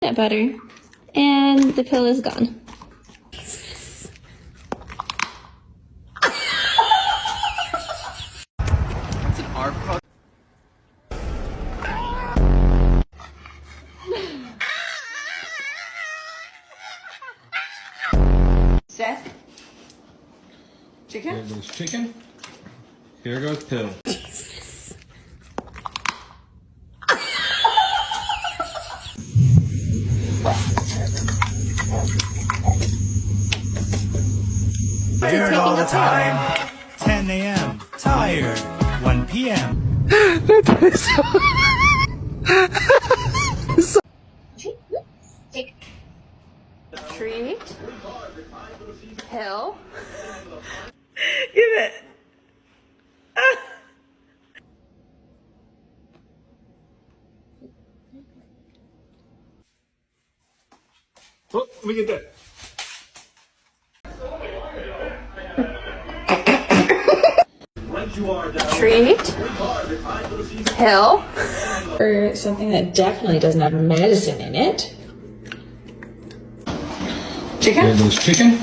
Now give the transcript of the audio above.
peanut butter, and the pill is gone. That's an R product. Seth? Chicken? Here goes chicken. Here goes pill. Tired all the time. 10 a.m. Tired. 1 p.m. Treat. Pill. Give it. Oh, let me get that. Treat. Pill. Or something that definitely doesn't have medicine in it. Chicken? Here goes chicken.